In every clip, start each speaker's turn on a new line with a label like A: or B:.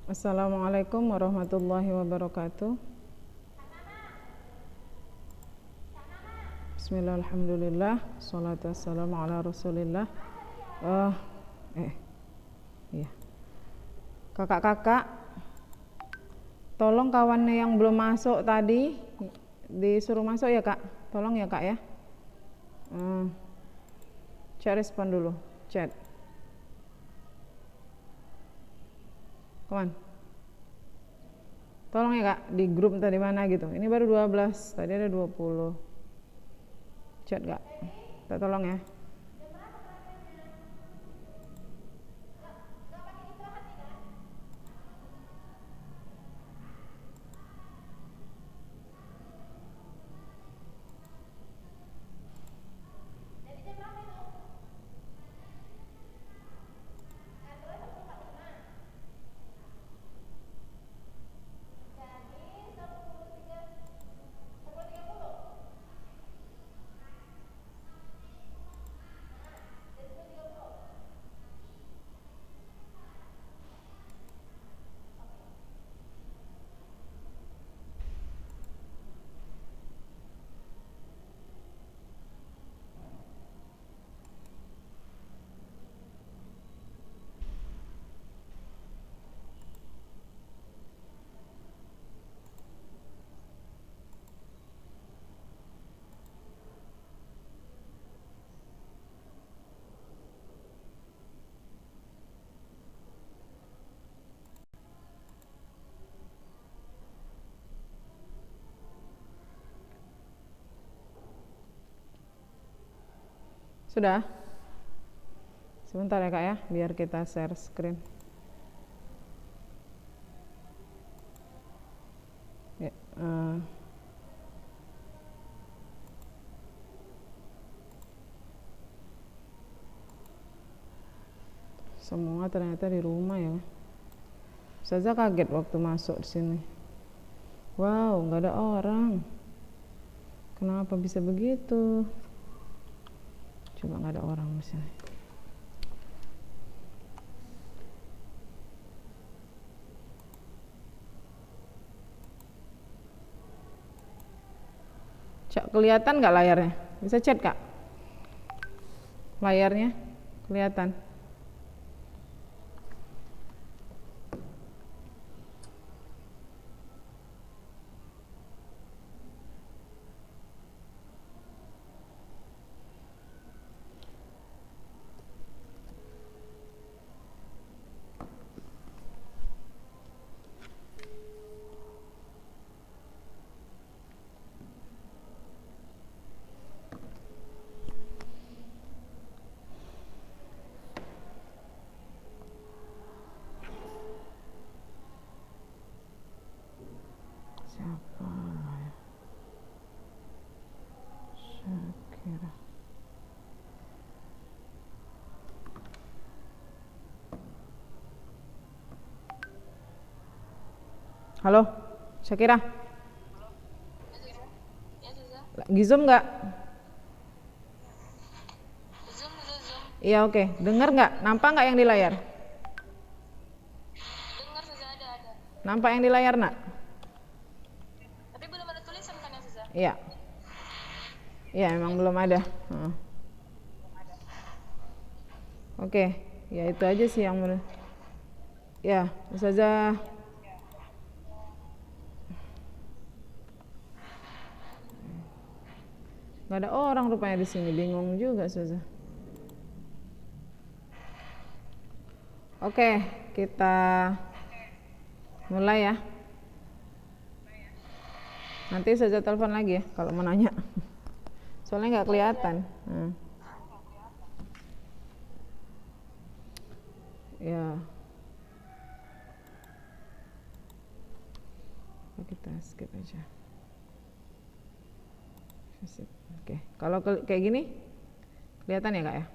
A: Assalamualaikum warahmatullahi wabarakatuh. Bismillah, alhamdulillah, salatu wassalamu ala rasulillah. Iya. Kakak-kakak, tolong kawannya yang belum masuk tadi disuruh masuk ya kak. Tolong ya kak ya. Chat respon dulu, chat. Kawan. Tolong ya kak, di grup tadi mana gitu. Ini baru 12, tadi ada 20. Chat kak. Kita tolong ya. Sudah? Sebentar ya kak ya, biar kita share screen. Ya, semua ternyata di rumah ya. Saya kaget waktu masuk di sini. Wow, nggak ada orang. Kenapa bisa begitu? Coba nggak ada orang di sini. Cak, kelihatan nggak layarnya? Bisa chat kak? Layarnya kelihatan? Siapa ya? Syakira. Halo, Syakira. Lagi Zoom nggak?
B: Zoom.
A: Iya oke. Dengar nggak? Nampak nggak yang di layar?
B: Dengar saja ada.
A: Nampak yang di layar nak?
B: Tapi belum ada tulisan kan ya Suza?
A: Iya. Iya emang belum ada. Oke, ya itu aja sih yang ya Ustazah. Nggak ada orang rupanya di sini, bingung juga Ustazah. Oke, kita mulai ya. Nanti Ustazah telepon lagi ya kalau mau nanya. Soalnya nggak kelihatan. Ya. Kita skip aja. Oke, kalau kayak gini kelihatan ya kak ya?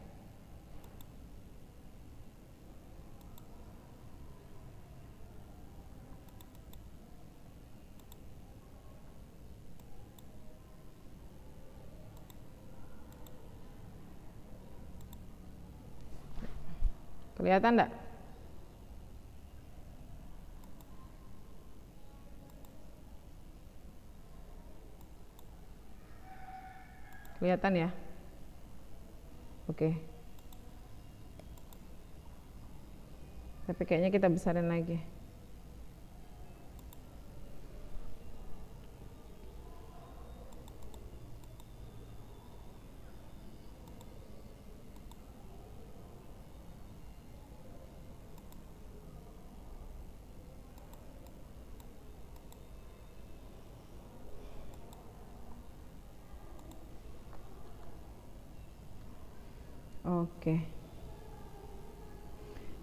A: Kelihatan enggak? Kelihatan ya? Oke. Tapi kayaknya kita besarin lagi. Oke.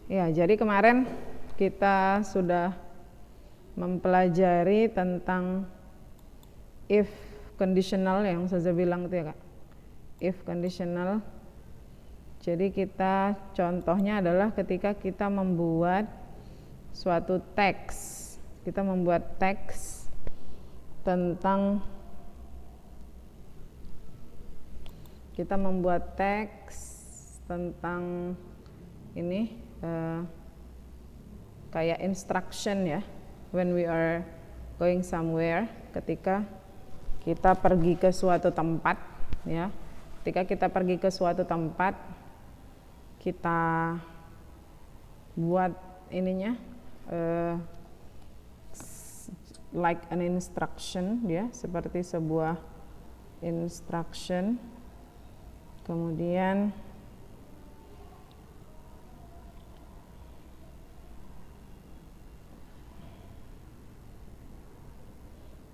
A: Ya, jadi kemarin kita sudah mempelajari tentang if conditional yang saya bilang itu ya Kak. If conditional. Jadi kita contohnya adalah ketika kita membuat suatu teks. Kita membuat teks tentang ini kayak instruction ya, when we are going somewhere, ketika kita pergi ke suatu tempat ya, ketika kita pergi ke suatu tempat kita buat ininya like an instruction ya, seperti sebuah instruction. Kemudian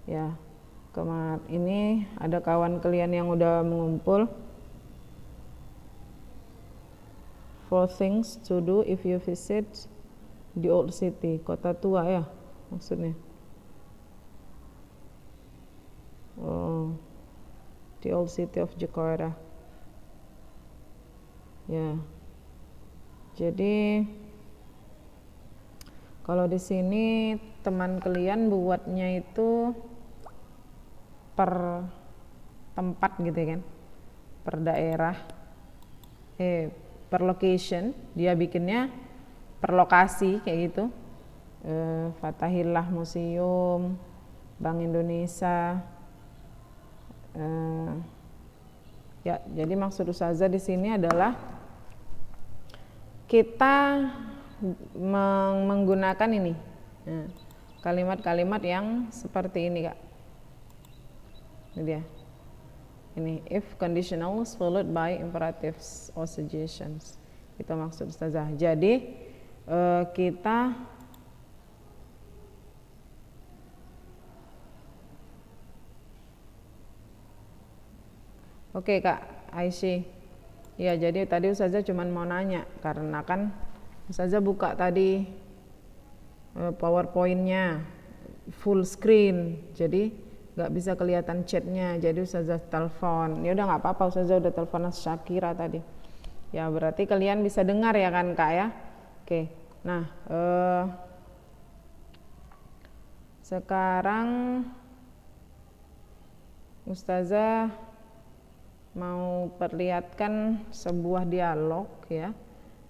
A: ya, ini ada kawan kalian yang udah mengumpul. 4 things to do if you visit the old city, kota tua ya maksudnya. Oh, the old city of Jakarta. Ya. Jadi kalau di sini teman kalian buatnya itu per tempat gitu kan, per daerah, per location, dia bikinnya per lokasi kayak gitu. Fathahillah Museum, Bank Indonesia. Ya, jadi maksud Ustazah di sini adalah kita menggunakan ini kalimat-kalimat yang seperti ini Kak. Ini dia. Ini if conditionals followed by imperatives or suggestions. Itu maksud Ustazah. Jadi kita Oke Kak Aisyah. Ya, jadi tadi Ustazah cuma mau nanya karena kan Ustazah buka tadi PowerPoint-nya full screen, jadi nggak bisa kelihatan chatnya. Jadi Ustazah telepon. Ya udah nggak apa-apa, Ustazah udah telepon Syakira tadi. Ya berarti kalian bisa dengar ya kan Kak ya. Oke. Nah sekarang Ustazah mau perlihatkan sebuah dialog ya.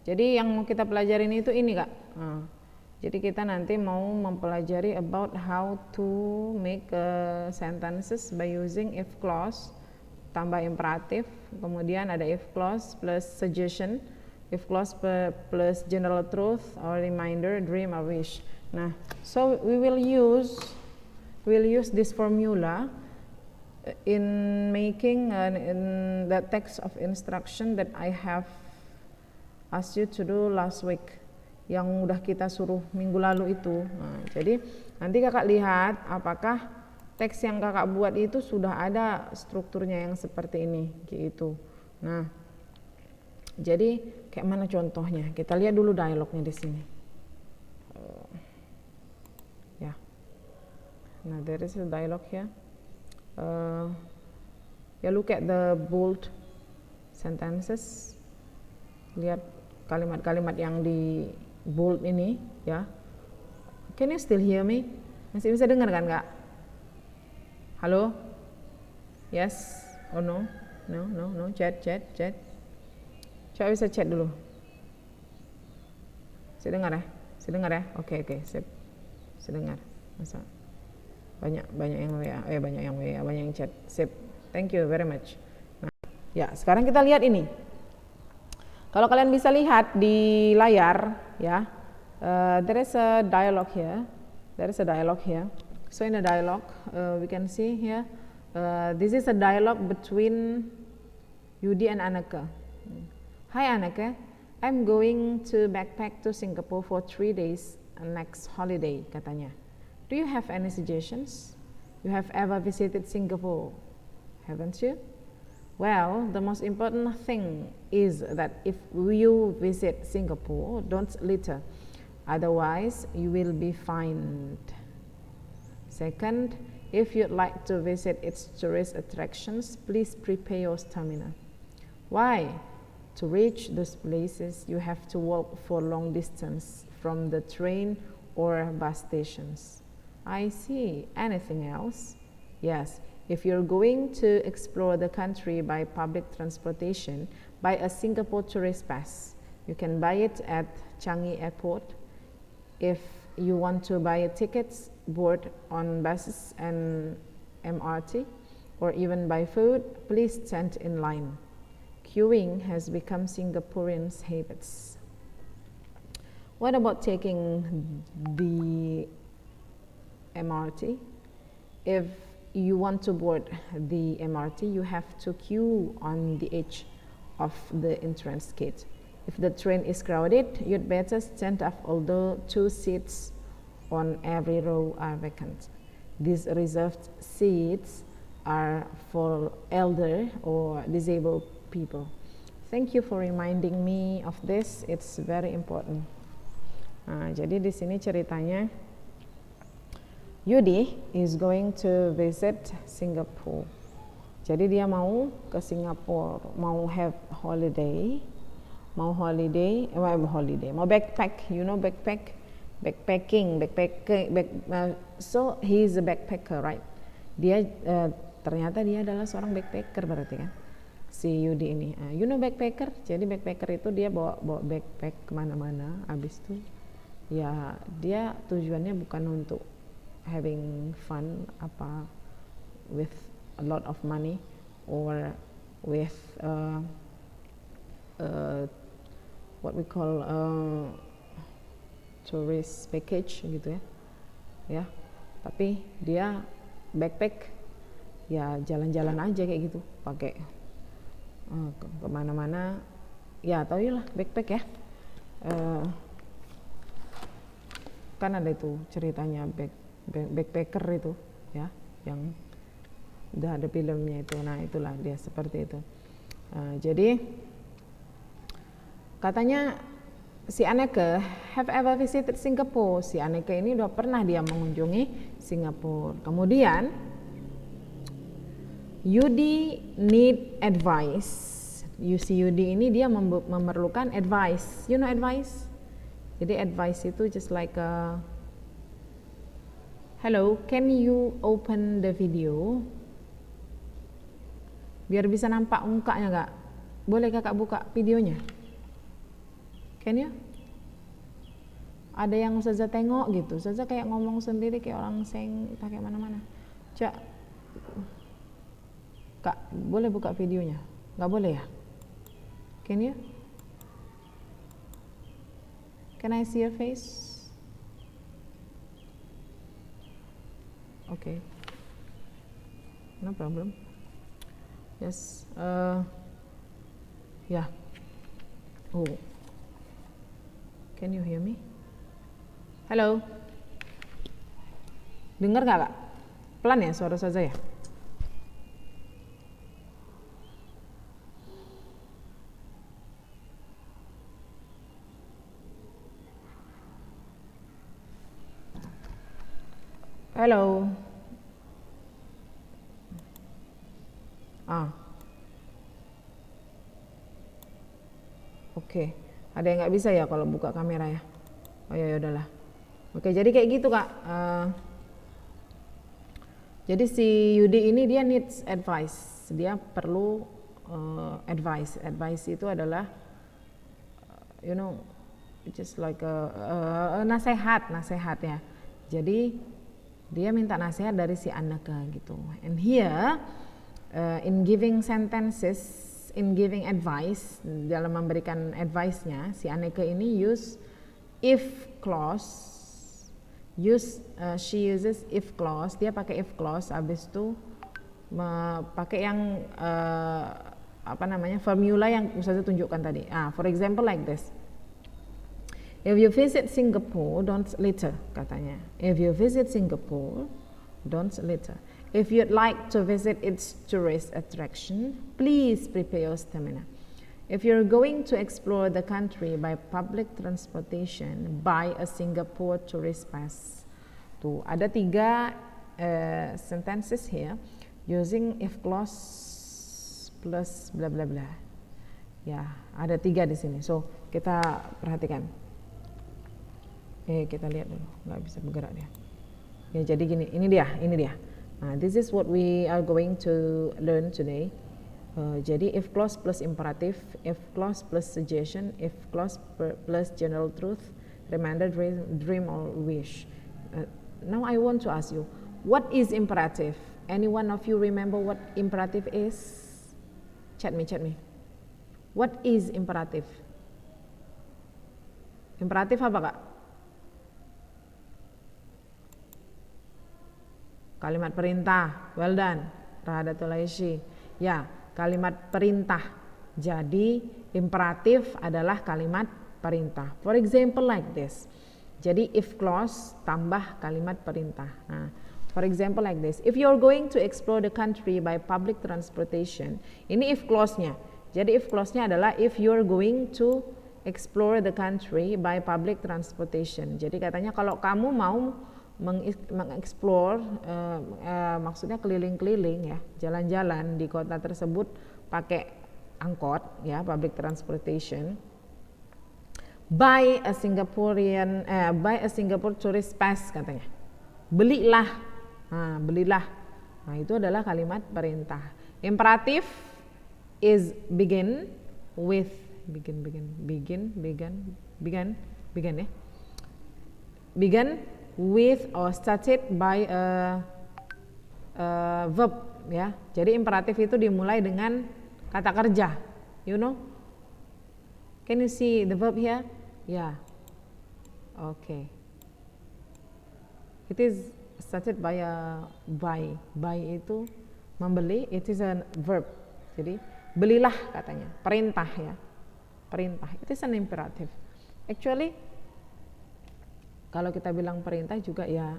A: Jadi yang mau kita pelajarin itu ini Kak. Jadi kita nanti mau mempelajari about how to make sentences by using if clause tambah imperatif, kemudian ada if clause plus suggestion, if clause plus general truth or reminder, dream or wish. Nah, so we will use this formula in making in the text of instruction that I have asked you to do last week, yang udah kita suruh minggu lalu itu. Nah, jadi nanti kakak lihat apakah teks yang kakak buat itu sudah ada strukturnya yang seperti ini gitu. Nah, jadi kayak mana contohnya? Kita lihat dulu dialognya di sini. Ya, nah there is a dialogue here. Ya, look at the bold sentences. Lihat kalimat-kalimat yang di bold ini ya. Can you still hear me? Masih bisa dengar kan Kak? Halo? Yes or no? No, chat. Coba bisa chat dulu. Saya dengar ya? Oke, sip. Saya dengar. Masa banyak yang WA, banyak yang chat. Sip. Thank you very much. Ya, sekarang kita lihat ini. Kalau kalian bisa lihat di layar, ya, there is a dialogue here. There is a dialogue here. So in a dialogue, we can see here, this is a dialogue between Yudi and Anneke. Hi Anneke, I'm going to backpack to Singapore for 3 days next holiday, katanya. Do you have any suggestions? You have ever visited Singapore, haven't you? Well, the most important thing is that if you visit Singapore, don't litter. Otherwise, you will be fined. Second, if you'd like to visit its tourist attractions, please prepare your stamina. Why? To reach those places, you have to walk for long distance from the train or bus stations. I see. Anything else? Yes. If you're going to explore the country by public transportation, buy a Singapore tourist pass. You can buy it at Changi Airport. If you want to buy tickets, board on buses and MRT, or even buy food, please stand in line. Queuing has become Singaporeans' habits. What about taking the MRT? If you want to board the MRT, you have to queue on the edge of the entrance gate. If the train is crowded, you'd better stand up, although 2 seats on every row are vacant. These reserved seats are for elder or disabled people. Thank you for reminding me of this. It's very important. Nah, jadi di sini ceritanya Yudi is going to visit Singapore. Jadi dia mau ke Singapura, mau have holiday, mau backpack. You know backpacking. So he's a backpacker, right? Dia ternyata dia adalah seorang backpacker berarti kan, si Yudi ini. You know backpacker? Jadi backpacker itu dia bawa backpack kemana-mana. Abis itu ya dia tujuannya bukan untuk having fun with a lot of money or with what we call tourist package gitu ya, tapi dia backpack ya jalan-jalan aja kayak gitu, pakai kemana-mana ya, tau lah backpack ya. Kan ada itu ceritanya backpacker itu ya, yang udah ada filmnya itu. Nah itulah dia seperti itu. Jadi katanya si Anneke have ever visited Singapore. Si Anneke ini udah pernah dia mengunjungi Singapura. Kemudian Yudi need advice. Si Yudi ini dia memerlukan advice. You know advice? Jadi advice itu just like hello, can you open the video? Biar bisa nampak mukanya kak. Boleh kakak buka videonya? Can you? Ada yang Ustazah tengok gitu. Ustazah kayak ngomong sendiri kayak orang seng pakai mana-mana. Cak, kak boleh buka videonya? Nggak boleh ya? Can you? Can I see your face? Okay, no problem. Yes, yeah. Oh, can you hear me? Hello. Dengar nggak kak? Pelan ya suara saya ya? Hello. Oke. Ada yang nggak bisa ya kalau buka kamera ya? Oh ya udahlah. Oke, jadi kayak gitu kak. Jadi si Yudi ini dia needs advice. Dia perlu advice. Advice itu adalah you know just like nasihat ya. Jadi dia minta nasihat dari si Anneke gitu. And here in giving sentences in giving advice, dalam memberikan advice-nya, si Anneke ini use if clause. She uses if clause, dia pakai if clause, habis itu pakai yang formula yang Ustazah tunjukkan tadi. For example like this. If you visit Singapore, don't litter, katanya. If you visit Singapore, don't litter. If you'd like to visit its tourist attraction, please prepare your stamina. If you're going to explore the country by public transportation, buy a Singapore tourist pass. Tuh, ada 3 sentences here using if clause plus bla bla bla. Ya, ada 3 di sini. So, kita perhatikan. Kita lihat dulu, nggak bisa bergerak dia. Ya, jadi gini, ini dia. This is what we are going to learn today. Jadi if clause plus imperative, if clause plus suggestion, if clause plus general truth, reminder, dream or wish. Now I want to ask you, what is imperative? Any one of you remember what imperative is? Chat me. What is imperative? Imperatif apa, Kak? Kalimat perintah. Well done, Rahadatul Aishi. Ya, kalimat perintah. Jadi imperatif adalah kalimat perintah. For example like this. Jadi if clause tambah kalimat perintah. For example like this. If you're going to explore the country by public transportation. Ini if clause-nya. Jadi if clause-nya adalah if you're going to explore the country by public transportation. Jadi katanya kalau kamu mau mengeksplor, maksudnya keliling-keliling ya, jalan-jalan di kota tersebut pakai angkot ya, public transportation. Buy a Singapore tourist pass, katanya. Belilah. Nah, itu adalah kalimat perintah. Imperatif is begin with with or started by a verb ya. Jadi imperatif itu dimulai dengan kata kerja. You know? Can you see the verb here? Yeah. Okay. It is started by a buy. Buy itu membeli, it is a verb. Jadi belilah katanya, perintah ya. Perintah. It is an imperative. Actually kalau kita bilang perintah juga ya,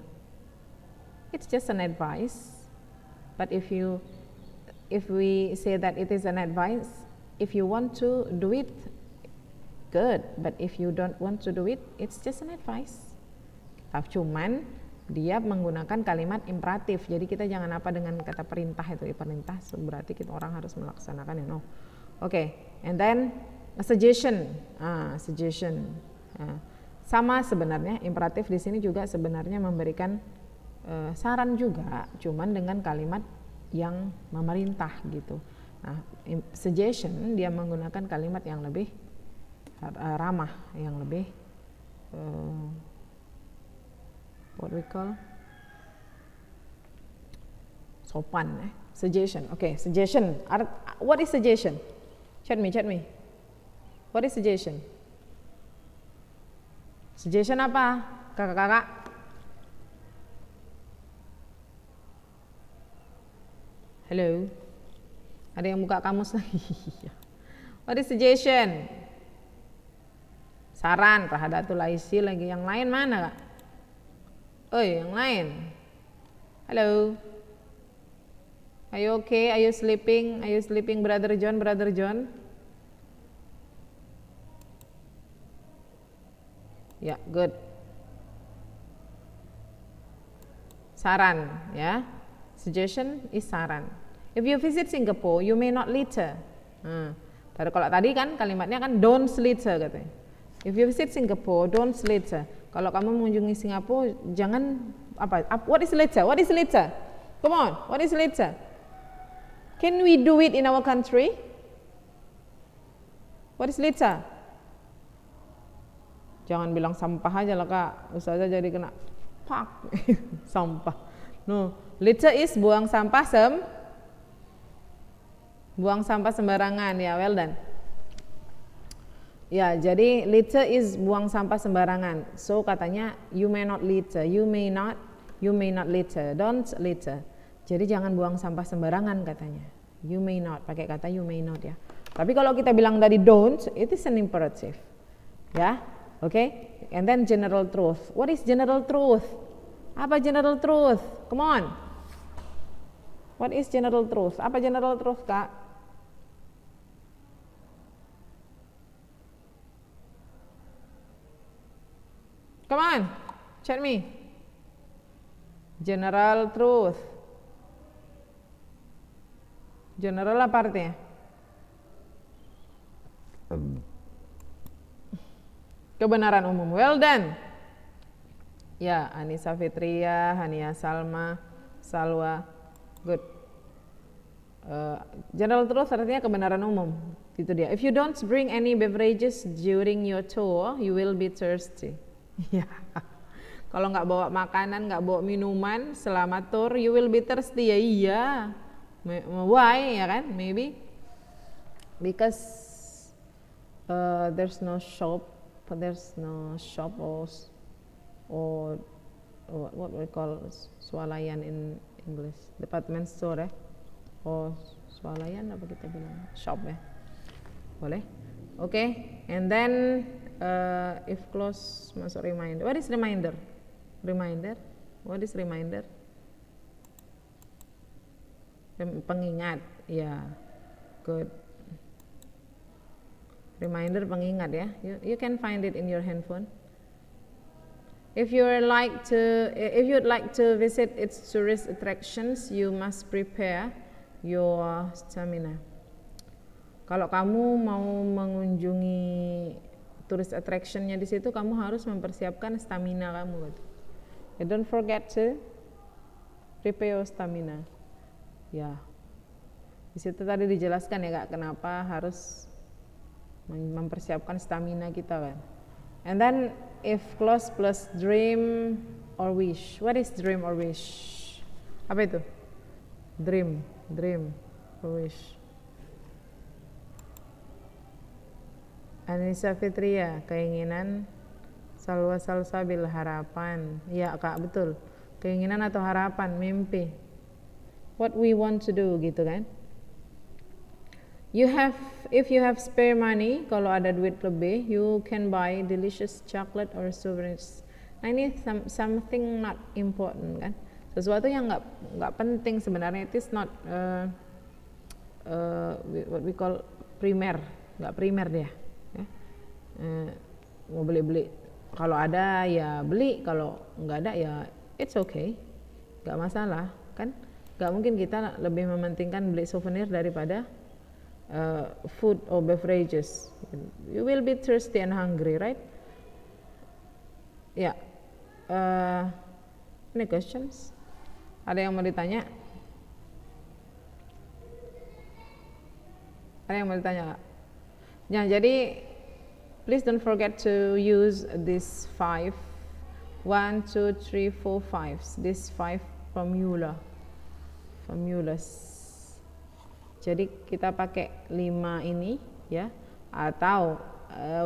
A: it's just an advice. But if we say that it is an advice, if you want to do it, good. But if you don't want to do it, it's just an advice. Cuman dia menggunakan kalimat imperatif. Jadi kita jangan apa dengan kata perintah itu. Perintah berarti kita orang harus melaksanakan, you know. Okay, and then a suggestion. Suggestion. Sama sebenarnya imperatif di sini juga sebenarnya memberikan saran juga, cuman dengan kalimat yang memerintah gitu. Nah, suggestion dia menggunakan kalimat yang lebih ramah, yang lebih what we call sopan. Suggestion. Okay, suggestion. What is suggestion? Chat me. What is suggestion? Suggestion apa? Kakak-kakak? Hello? Ada yang buka kamus lagi? What is suggestion? Saran, Rahadatul Aishi lagi. Yang lain mana, Kak? Yang lain. Hello? Are you okay? Are you sleeping? Are you sleeping, Brother John? Ya, good. Saran, ya. Suggestion is saran. If you visit Singapore, you may not litter. Kalau tadi kan kalimatnya kan don't litter katanya. If you visit Singapore, don't litter. Kalau kamu mengunjungi Singapura, jangan what is litter? Come on, what is litter? Can we do it in our country? What is litter? Jangan bilang sampah aja lah, Kak. Ustazah jadi kena pak sampah. No, litter is buang sampah Buang sampah sembarangan, ya, well done. Ya, jadi litter is buang sampah sembarangan. So katanya you may not litter, you may not litter, don't litter. Jadi jangan buang sampah sembarangan katanya. You may not, pakai kata you may not ya. Tapi kalau kita bilang tadi don't, it is an imperative. Ya, okay? And then general truth. What is general truth? Apa general truth? Come on. What is general truth? Apa general truth, Kak? Come on, chat me. General truth. General apa artinya? Kebenaran umum. Well done. Ya, Anissa Fitria, Hania Salma, Salwa. Good. General truth artinya kebenaran umum. Itu dia. If you don't bring any beverages during your tour, you will be thirsty. Ya. Kalau nggak bawa makanan, nggak bawa minuman selama tour, you will be thirsty. Ya iya. Why, ya kan? Maybe because there's no shop or what we call swalayan in English, department store or swalayan apa kita bilang, shop ya, boleh. Okay, and then if close masuk reminder. What is reminder? What is reminder? Pengingat, ya, good. Reminder, pengingat ya. You can find it in your handphone. If you'd like to visit its tourist attractions, you must prepare your stamina. Kalau kamu mau mengunjungi tourist attractionnya di situ, kamu harus mempersiapkan stamina kamu. And don't forget to prepare your stamina. Ya, di situ tadi dijelaskan ya Kak, kenapa harus mempersiapkan stamina kita kan. And then if close plus dream or wish. What is dream or wish? Apa itu? Dream or wish. Anissa Fitria, keinginan. Salwa Salsabil, harapan. Ya Kak, betul. Keinginan atau harapan, mimpi. What we want to do gitu kan. If you have spare money, kalau ada duit lebih, you can buy delicious chocolate or souvenirs. Nah ini something not important kan, sesuatu yang nggak penting sebenarnya. It is not what we call primer, nggak primer dia. Ya. Mau beli, kalau ada ya beli, kalau nggak ada ya it's okay, nggak masalah kan. Nggak mungkin kita lebih mementingkan beli souvenir daripada food or beverages. You will be thirsty and hungry, right? Ya. Any questions? Ada yang mau ditanya? Ada yang mau ditanya? Ya, jadi please don't forget to use this 5, 1, 2, 3, 4, 5. This 5 formulas. Jadi kita pakai 5 ini ya, atau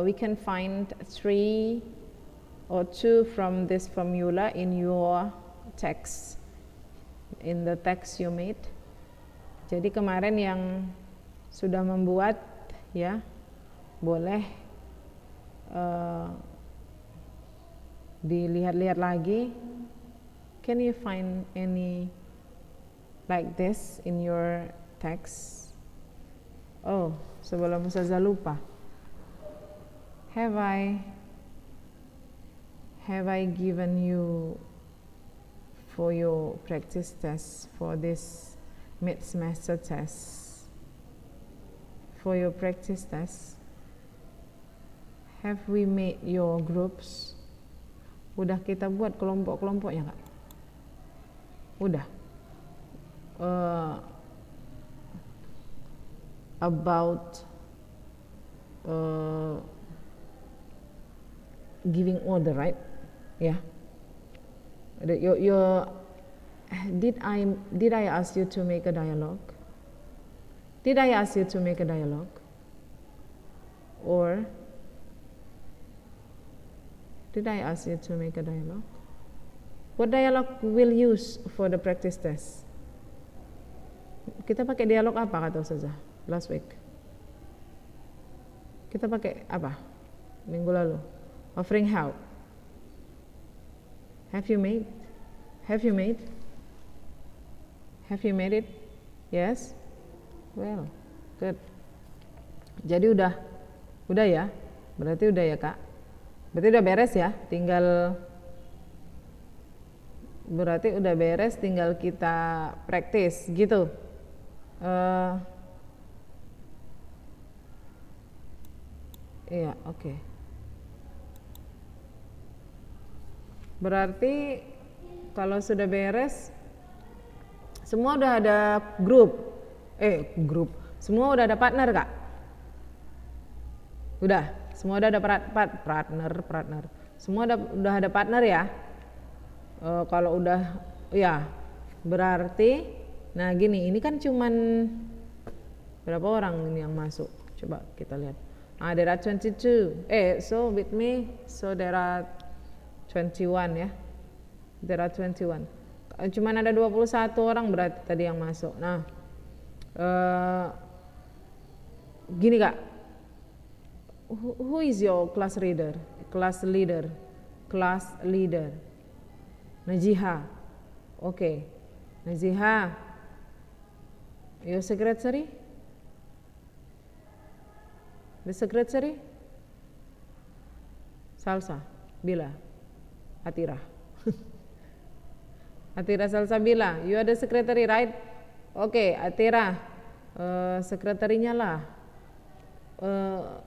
A: we can find 3 or 2 from this formula in your text, in the text you made. Jadi kemarin yang sudah membuat ya, boleh dilihat-lihat lagi. Can you find any like this in your text? Oh, sebelum Ustazah lupa, have I given you for your practice test for this mid-semester test? For your practice test, have we made your groups? Udah kita buat kelompok-kelompoknya Kak? Udah. About giving order, right? Yeah. Did I ask you to make a dialogue? Did I ask you to make a dialogue? Or did I ask you to make a dialogue? What dialogue we'll use for the practice test? Kita pakai dialog apa kata Ustazah last week? Kita pakai apa minggu lalu? Offering help. Have you made? Have you made? Have you made it? Yes? Well, good. Jadi udah ya? Berarti udah ya Kak? Berarti udah beres ya? Berarti udah beres, tinggal kita praktis gitu. Iya, oke. Berarti kalau sudah beres, semua udah ada grup. Semua udah ada partner Kak? Udah, semua udah ada partner. Semua udah ada partner ya? Kalau udah, ya berarti, nah gini, ini kan cuman berapa orang ini yang masuk? Coba kita lihat. There are 22. So with me, so there are 21 ya. There are 21. Cuman ada 21 orang berarti tadi yang masuk. Nah, gini Kak. Who is your class leader? Class leader. Najiha. Okay. Najiha. Your secretary? The secretary? Salsa. Bila. Atira. Atira Salsabila, you are the secretary, right? Okay, Atira, sekretarinya lah.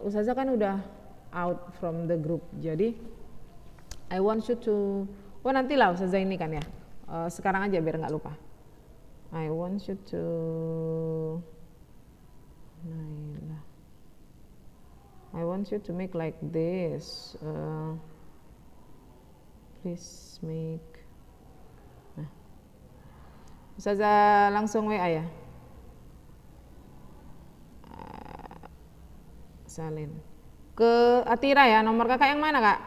A: Ustazah kan udah out from the group, jadi I want you to, nantilah Ustazah ini kan ya. Sekarang aja biar nggak lupa. I want you to, I want you to make like this. Please make. Nah, Ustazah langsung WA ya. Salin. Ke Atira ya, nomor kakak yang mana Kak?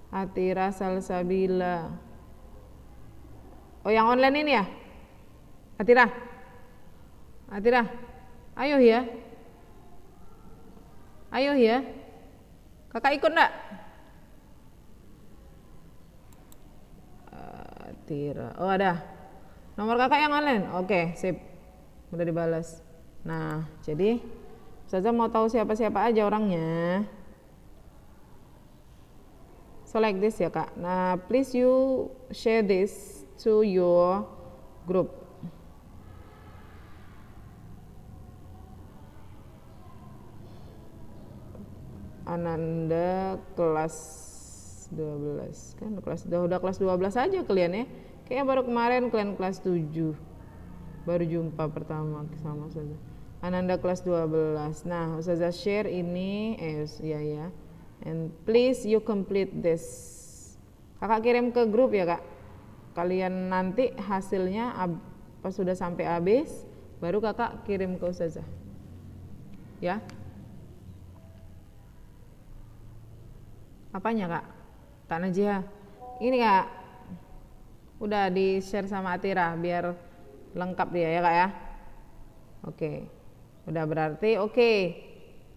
A: Atira Salsabila. Oh yang online ini ya? Atira. Ayo ya. Kakak ikut enggak? Atira. Oh ada. Nomor kakak yang online. Oke, sip. Udah dibalas. Nah, jadi Ustazah mau tahu siapa-siapa aja orangnya. So like this ya Kak. Nah, please you share this to your group. Ananda kelas 12 kan udah kelas 12 aja kalian ya. Kayaknya baru kemarin kalian kelas 7. Baru jumpa pertama sama Ustazah. Ananda kelas 12. Nah, Ustazah share ini ya. And please you complete this. Kakak kirim ke grup ya Kak. Kalian nanti hasilnya pas sudah sampai habis baru Kakak kirim ke Ustazah. Ya. Apanya Kak? Kak Najia. Ini Kak. Udah di-share sama Atira biar lengkap dia ya Kak ya. Oke. Udah berarti oke.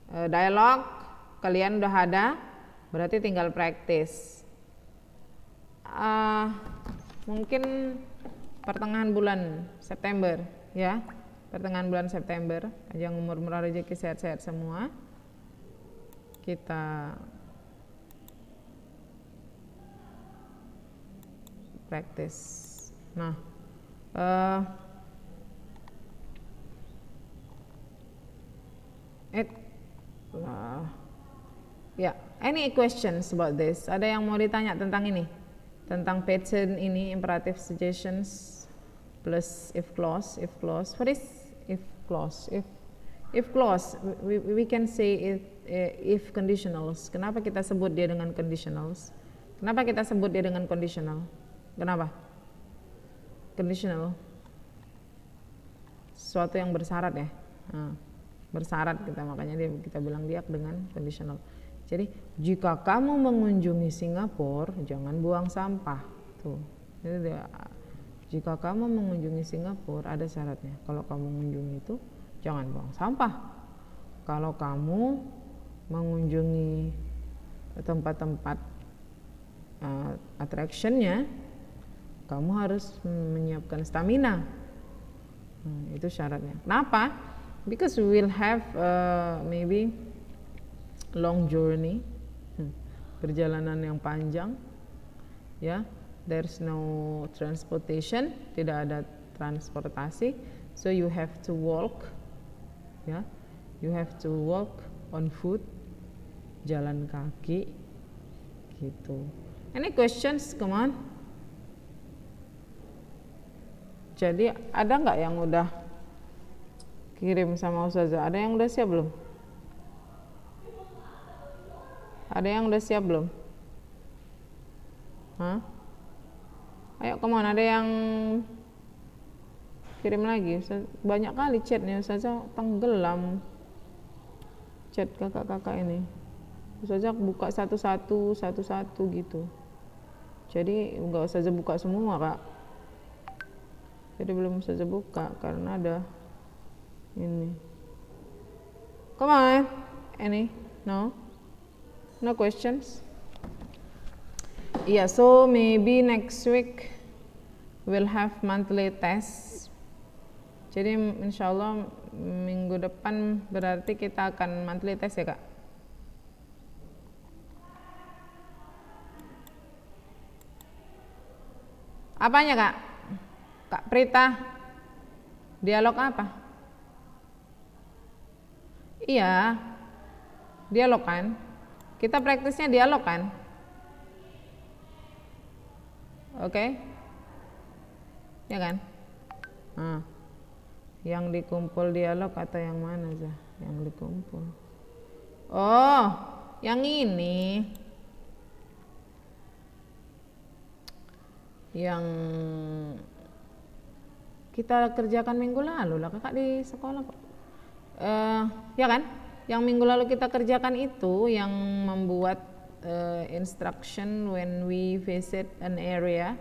A: Dialog kalian udah ada, berarti tinggal praktis. Mungkin pertengahan bulan September ya. Pertengahan bulan September, panjang umur murah rezeki sehat-sehat semua. Kita praktis. Nah, any questions about this? Ada yang mau ditanya tentang ini? Tentang pattern ini, imperative suggestions plus if clause. What is if clause? If clause, we can say if conditionals. Kenapa kita sebut dia dengan conditionals? Kenapa kita sebut dia dengan conditional? Kenapa? Conditional. sesuatu yang bersyarat ya. Nah, bersyarat makanya kita bilang dia dengan conditional. Jadi jika kamu mengunjungi Singapura, jangan buang sampah. Tuh. Jadi jika kamu mengunjungi Singapura ada syaratnya. Kalau kamu mengunjungi itu jangan buang sampah. Kalau kamu mengunjungi tempat-tempat attractionnya, kamu harus menyiapkan stamina. Itu syaratnya. Kenapa? Because we will have maybe long journey, perjalanan yang panjang, ya. There's no transportation, tidak ada transportasi, so you have to walk, ya. You have to walk on foot, jalan kaki, gitu. Any questions? Come on. Jadi ada nggak yang udah kirim sama Ustazah? Ada yang udah siap belum? Ada yang udah siap belum? Hah? Ayo come on, ada yang kirim lagi. Banyak kali chatnya Ustazah tenggelam chat kakak-kakak ini. Ustazah buka satu-satu gitu. Jadi nggak Ustazah buka semua kak. Jadi belum Ustazah buka karena ada ini. Come on, any? No? No questions? Yeah, so maybe next week we'll have monthly test. Jadi insya Allah minggu depan berarti kita akan monthly test ya kak? Apanya kak? Kak Prita? Dialog apa? Iya, dialog kan? Kita praktisnya dialog kan? Oke? Ya kan? Nah, yang dikumpul dialog atau yang mana aja? Yang dikumpul. Oh, yang ini. Yang kita kerjakan minggu lalu lah kakak di sekolah kok. Ya kan? Yang minggu lalu kita kerjakan itu yang membuat instruction when we visit an area,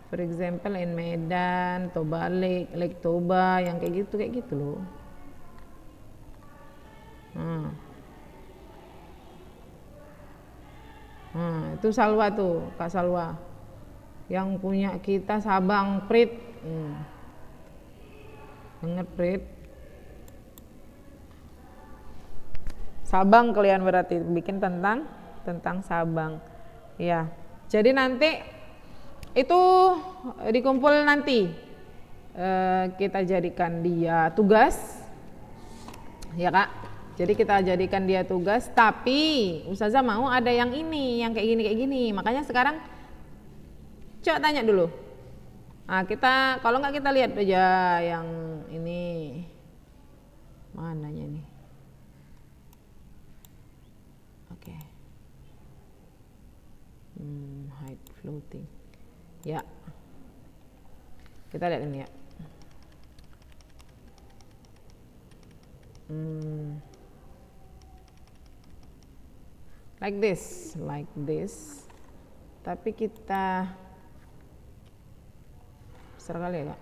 A: for example in Medan, Toba Lake, Lake Toba, yang kayak gitu loh. Itu Salwa tuh, Kak Salwa. Yang punya kita Sabang Prit. Denger Prit. Sabang kalian berarti bikin tentang Sabang. Ya. Jadi nanti itu dikumpul nanti. Kita jadikan dia tugas. Ya, Kak. Jadi kita jadikan dia tugas, tapi Ustazah mau ada yang ini, yang kayak gini. Makanya sekarang coba tanya dulu. Nah, kita kalau nggak kita lihat aja yang ini. Mananya nih? Oke. Height floating. Ya. Kita lihat ini ya. Like this. Tapi kita besar kali ya, Kak.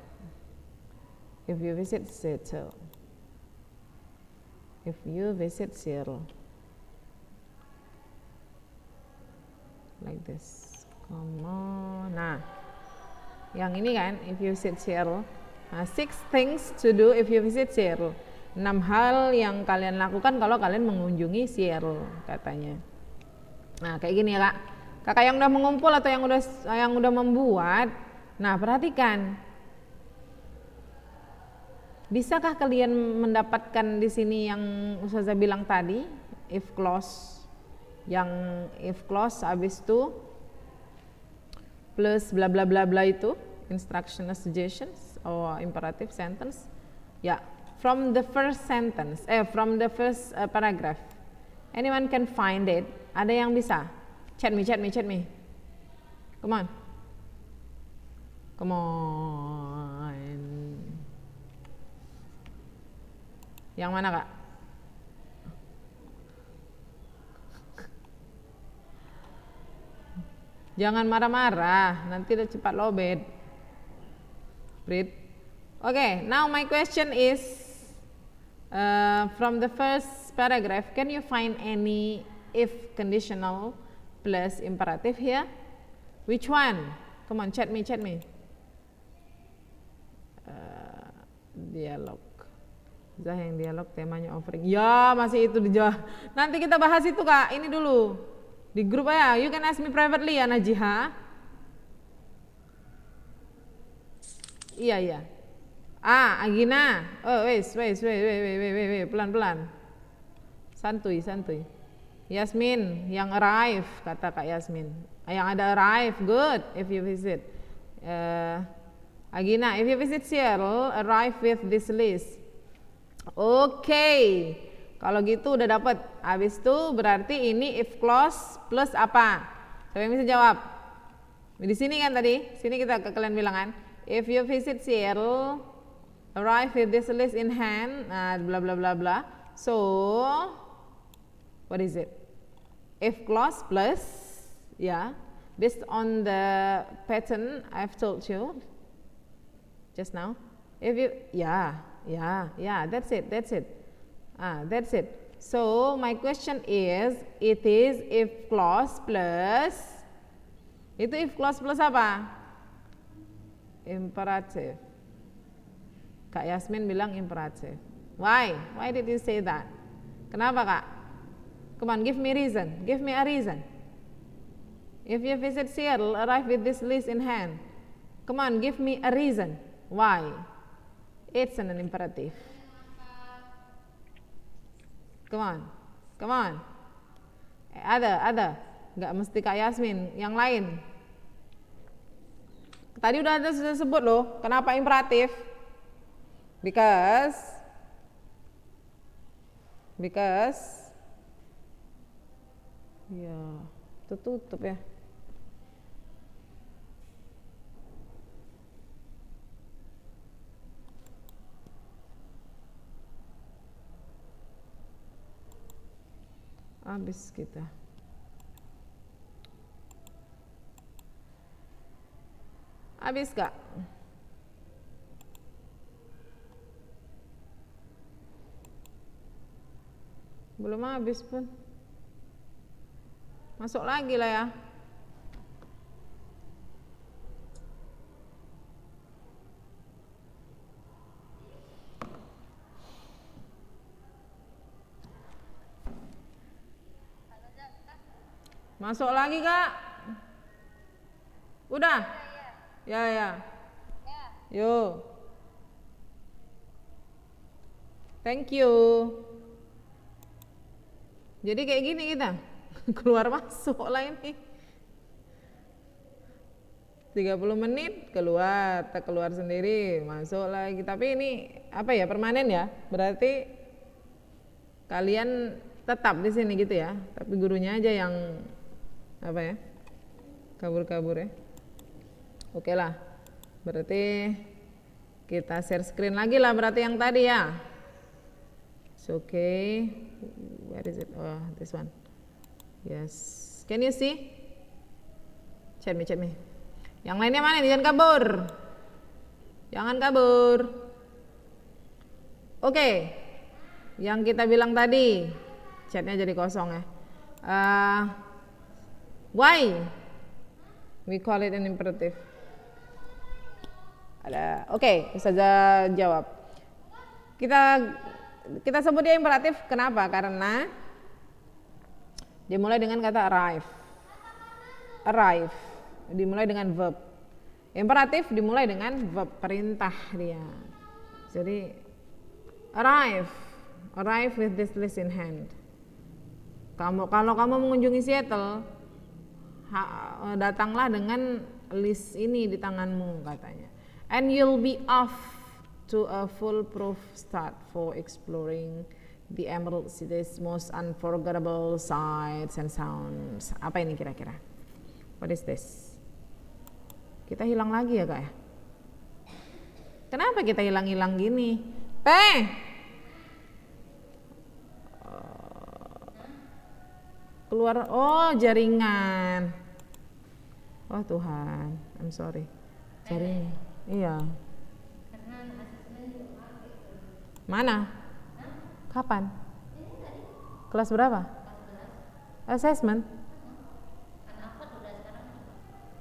A: If you visit Seattle, like this, come on. Nah, yang ini kan, if you visit Seattle. Nah, 6 things to do if you visit Seattle. 6 hal yang kalian lakukan kalau kalian mengunjungi Seattle, katanya. Nah, kayak gini ya, Kak. Kakak yang udah mengumpul atau yang udah membuat. Nah, perhatikan. Bisakah kalian mendapatkan di sini yang Ustazah bilang tadi, if clause. Yang if clause habis itu plus bla bla bla bla itu, instructional suggestions or imperative sentence. Ya, from the first paragraph. Anyone can find it. Ada yang bisa? Chat me. Come on. Yang mana Kak? Jangan marah-marah, nanti udah cepat lobet. Breathe. Okay, now my question is from the first paragraph, can you find any if conditional plus imperative here? Which one? Come on, chat me. Dialog. Yang dialog temanya offering. Ya, masih itu dijawab. Nanti kita bahas itu Kak. Ini dulu. Di grup aja. You can ask me privately ya Najiha. Iya. Agina. Oh, wait. Pelan-pelan. Santuy. Yasmin, yang arrive, kata Kak Yasmin. Yang ada arrive, good if you visit. Agina, if you visit Seattle, arrive with this list. Oke. Kalau gitu udah dapat. Habis itu berarti ini if clause plus apa? Siapa yang bisa jawab? Di sini kan tadi, sini kita ke kalian bilang kan, if you visit Seattle, arrive with this list in hand, bla bla bla bla. So, what is it? If clause plus, based on the pattern I've told you just now. If you, that's it. That's it. So my question is, it is if clause plus, itu if clause plus apa? Imperative. Kak Yasmin bilang imperative. Why did you say that? Kenapa Kak? Come on, give me a reason. If you visit Seattle, arrive with this list in hand. Come on, give me a reason. Why? It's an imperative. Come on. Ada. Nggak mesti Kak Yasmin, yang lain. Tadi udah ada sudah sebut loh, kenapa imperatif? Because ya, tertutup ya. Habis kita. Habis Kak? Belum habis pun. Masuk lagi lah ya. Masuk lagi Kak? Udah? Ya. Yo. Thank you. Jadi kayak gini kita. Keluar masuk lah ini. 30 menit keluar, tak keluar sendiri, masuk lagi. Tapi ini apa ya, permanen ya? Berarti kalian tetap di sini gitu ya. Tapi gurunya aja yang apa ya? Kabur-kabur ya. Oke lah. Berarti kita share screen lagi lah berarti yang tadi ya. It's okay. Where is it? Oh, this one. Yes. Can you see? Chat me. Yang lainnya mana nih? Jangan kabur. Oke. Yang kita bilang tadi, chatnya jadi kosong ya. Why we call it an imperative? Ada. Oke, Ustazah jawab. Kita sebut dia imperatif. Kenapa? Karena dimulai dengan kata arrive. Dimulai dengan verb. Imperatif dimulai dengan verb, perintah dia. Jadi arrive with this list in hand. Kalau kamu mengunjungi Seattle, datanglah dengan list ini di tanganmu katanya. And you'll be off to a foolproof start for exploring the Emerald City's most unforgettable sights and sounds. Apa ini kira-kira? What is this? Kita hilang lagi ya Kak ya? Kenapa kita hilang-hilang gini? Keluar, oh jaringan. Oh Tuhan, I'm sorry. Jaringan, iya. Mana? Kapan? Kelas berapa? Assessment?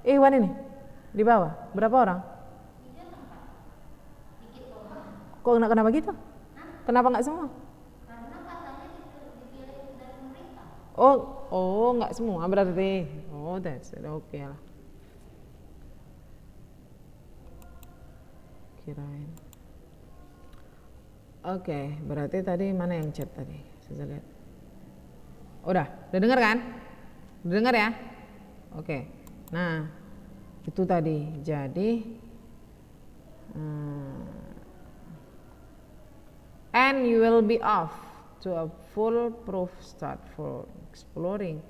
A: Wan ini? Di bawah? Berapa orang? Kok kenapa gitu? Kenapa nggak semua? Oh, nggak semua berarti. Oh, that's it. Oke lah. Kirain. Oke, berarti tadi mana yang chat tadi? Saya lihat. Udah dengar kan? Udah dengar ya? Oke. Nah, itu tadi. Jadi and you will be off to a foolproof start for exploring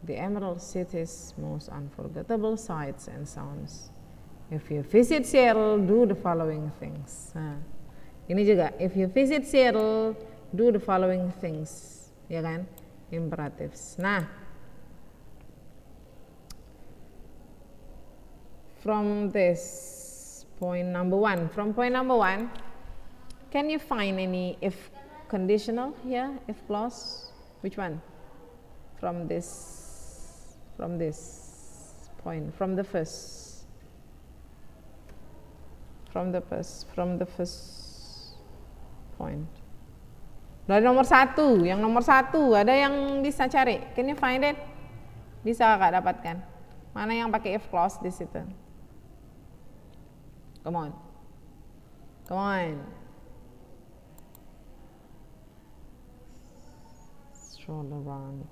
A: the Emerald City's most unforgettable sights and sounds. If you visit Seattle, do the following things. Nah, ini juga, if you visit Seattle, do the following things, ya kan? Imperatives. Nah, from this point number one, can you find any if conditional here, if clause? Which one? From this point, from the first point. Dari nomor satu, yang nomor satu ada yang bisa cari? Can you find it? Bisa kakak dapatkan? Mana yang pakai if clause di situ? Come on. Stroll around.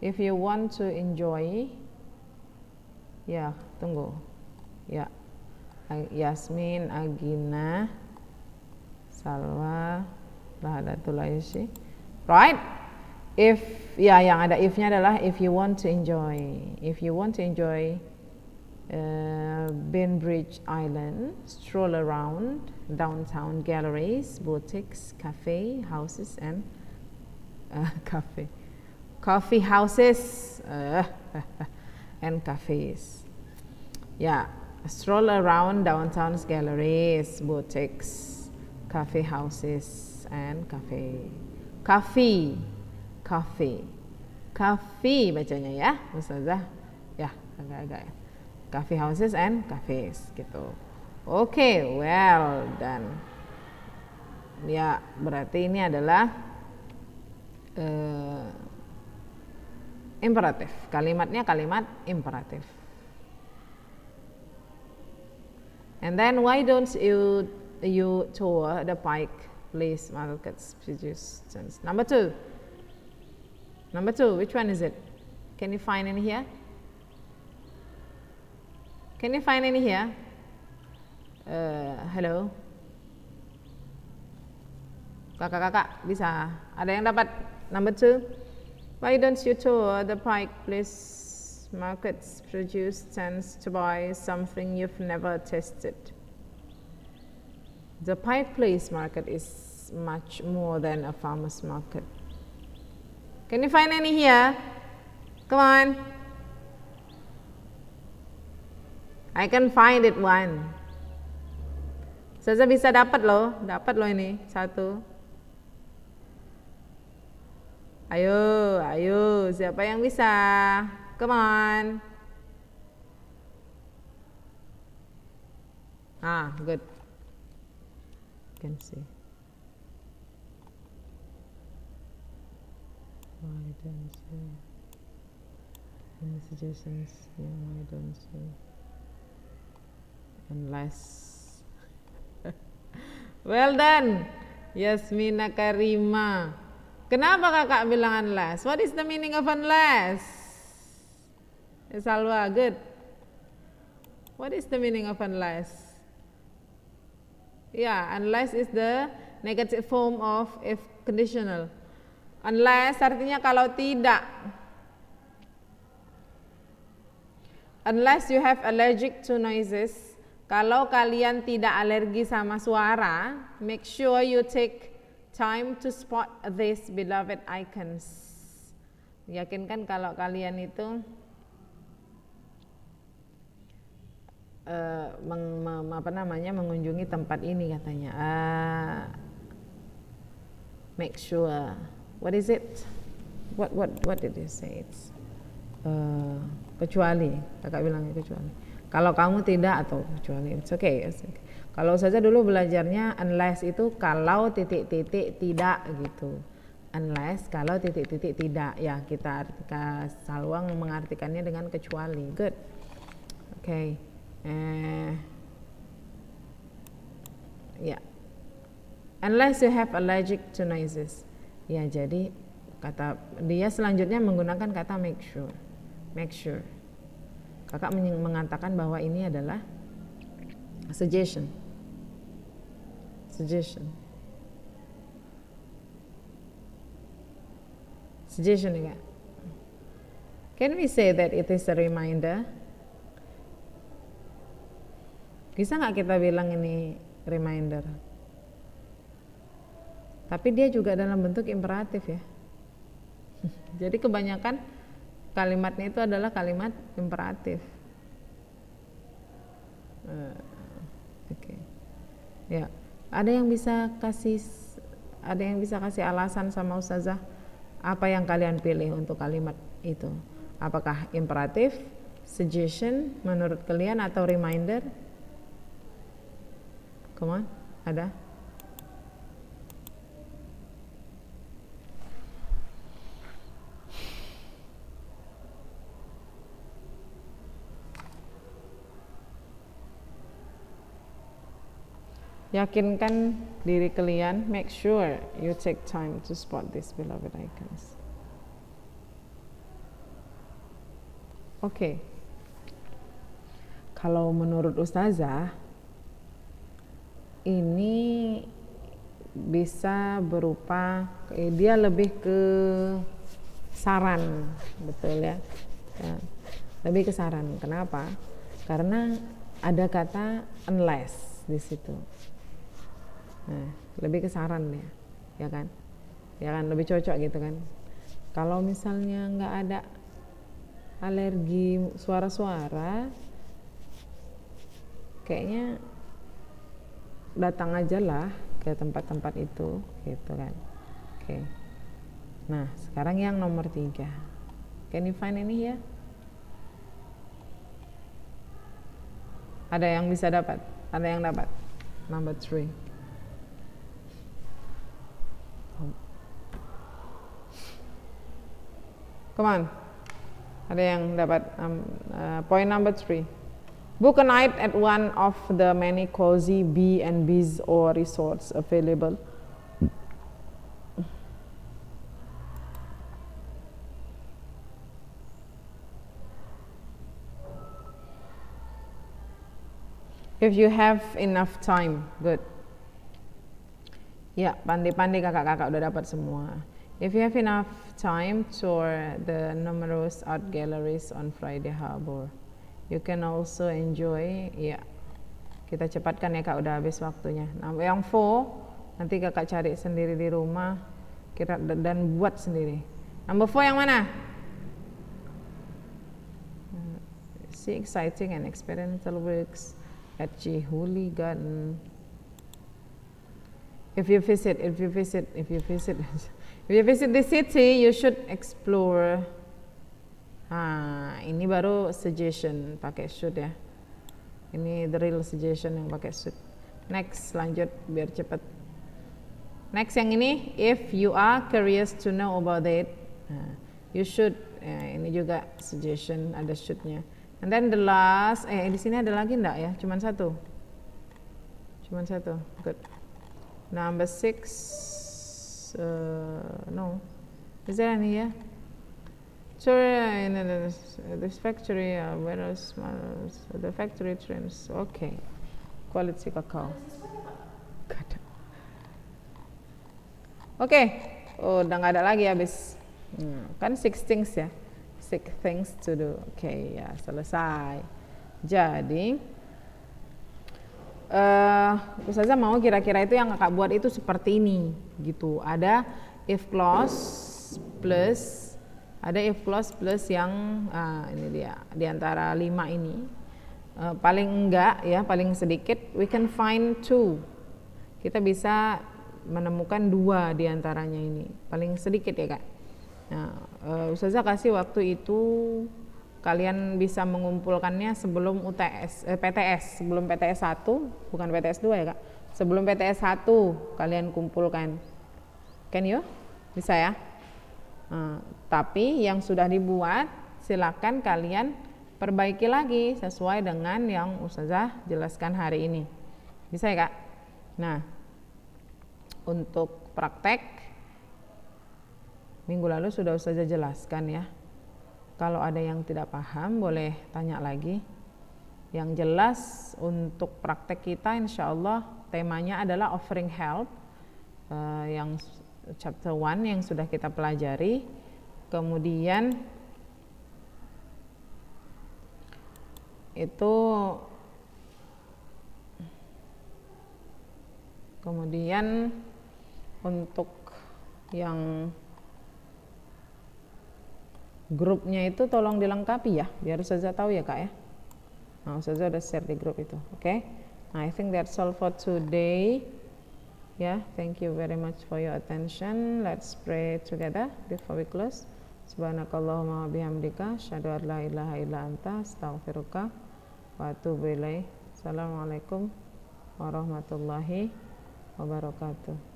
A: If you want to enjoy, ya tunggu. Ya, Yasmin, Agina, Salwa, Rahadatul Aisyah. Right? If yang ada if-nya adalah if you want to enjoy. If you want to enjoy Bainbridge Island, stroll around downtown galleries, boutiques, cafe houses and coffee houses and cafes. Yeah, stroll around downtown galleries, boutiques, cafe houses and coffee bacanya ya, Ustazah. Ya, agak-agak ya. Coffee houses and cafes gitu. Oke, well done. Ya, berarti ini adalah imperatif. Kalimatnya kalimat imperatif. And then why don't you tour the Pike Place Markets produce sense? Number two, which one is it? Can you find any here? Hello? Kakak-kakak bisa? Ada yang dapat? Number two, why don't you tour the Pike Place Markets produce stands to buy something you've never tasted? The Pike Place Market is much more than a farmer's market. Can you find any here? Come on. I can find it one. Saya bisa dapat loh ini satu. Ayo, siapa yang bisa? Come on. Good. Can see. Why don't see? Any suggestions? Yeah, why don't see? Unless. Well done, Yasmina Karima. Kenapa kakak bilang unless? What is the meaning of unless? Salwa, good. What is the meaning of unless? Yeah, unless is the negative form of if conditional. Unless artinya kalau tidak. Unless you have allergic to noises. Kalau kalian tidak alergi sama suara, make sure you take time to spot these beloved icons. Yakinkan kalau kalian itu mengunjungi tempat ini katanya. Make sure. What is it? What did you say? It's kecuali. Kakak bilangnya kecuali. Kalau kamu tidak atau kecuali, it's okay. Kalau saja dulu belajarnya unless itu kalau titik-titik tidak gitu. Unless kalau titik-titik tidak, ya kita Salwang mengartikannya dengan kecuali. Good. Okay. Ya. Unless you have allergic to noises. Ya, jadi kata dia selanjutnya menggunakan kata make sure. Make sure. Kakak mengatakan bahwa ini adalah suggestion. Suggestion ya. Can we say that it is a reminder? Bisa nggak kita bilang ini reminder? Tapi dia juga dalam bentuk imperatif ya. Jadi kebanyakan kalimatnya itu adalah kalimat imperatif. Oke. Ya, ada yang bisa kasih alasan sama Ustazah apa yang kalian pilih untuk kalimat itu? Apakah imperatif, suggestion menurut kalian atau reminder? Come on, ada? Yakinkan diri kalian, make sure you take time to spot these beloved icons. Oke. Kalau menurut Ustazah, ini bisa berupa, dia lebih ke saran, betul ya? Lebih ke saran. Kenapa? Karena ada kata unless di situ. Nah, lebih ke saran ya kan? Ya kan, lebih cocok gitu kan. Kalau misalnya nggak ada alergi suara-suara, kayaknya datang aja lah ke tempat-tempat itu gitu kan. Oke. Nah, sekarang yang nomor 3. Can you find ini ya? Ada yang bisa dapat? Ada yang dapat? Number 3. Come on. Ada yang dapat point number 3. Book a night at one of the many cozy B&Bs or resorts available. If you have enough time, good. Ya, pandai-pandai kakak-kakak udah dapat semua. If you have enough time, tour the numerous art galleries on Friday Harbor. You can also enjoy, ya, kita cepatkan ya kak, udah habis waktunya. Nah, yang 4, nanti kakak cari sendiri di rumah, dan buat sendiri. Number 4 yang mana? See exciting and experimental works at Chihuli Garden. If you visit the city, you should explore. Ini baru suggestion pakai should ya. Ini the real suggestion yang pakai should. Next, lanjut biar cepat. Next yang ini, if you are curious to know about it, you should. Ini juga suggestion, ada shouldnya. And then the last, di sini ada lagi enggak ya? Cuman satu. Good. Number 6, no. Is there any here? So in this factory, whereas the factory trims. Okay. Quality cacao. Okay. Oh, udah nggak ada lagi habis. Kan 6 things ya. 6 things to do. Okay, ya selesai. Jadi Ustazah mau kira-kira itu yang kakak buat itu seperti ini gitu. Ada if clause plus Ada if clause plus yang ini dia di antara 5 ini. Paling enggak ya, paling sedikit we can find 2. Kita bisa menemukan 2 di antaranya ini. Paling sedikit ya, Kak. Nah, Ustazah kasih waktu itu kalian bisa mengumpulkannya sebelum PTS, sebelum PTS 1, bukan PTS 2 ya, Kak. Sebelum PTS 1 kalian kumpulkan. Can you? Bisa ya? Tapi yang sudah dibuat silakan kalian perbaiki lagi sesuai dengan yang Ustazah jelaskan hari ini. Bisa ya, Kak? Nah, untuk praktek minggu lalu sudah Ustazah jelaskan ya. Kalau ada yang tidak paham boleh tanya lagi. Yang jelas untuk praktek kita insya Allah temanya adalah offering help, yang chapter 1 yang sudah kita pelajari. Kemudian untuk yang grupnya itu tolong dilengkapi ya, biar Ustazah tahu ya, Kak ya. Nah, Ustazah udah share di grup itu, oke? Nah, I think that's all for today. Yeah, thank you very much for your attention. Let's pray together before we close. Subhanakallahumma wa bihamdika, asyhadu an la ilaha illa anta, astaghfiruka wa atubu ilaik. Assalamualaikum warahmatullahi wabarakatuh.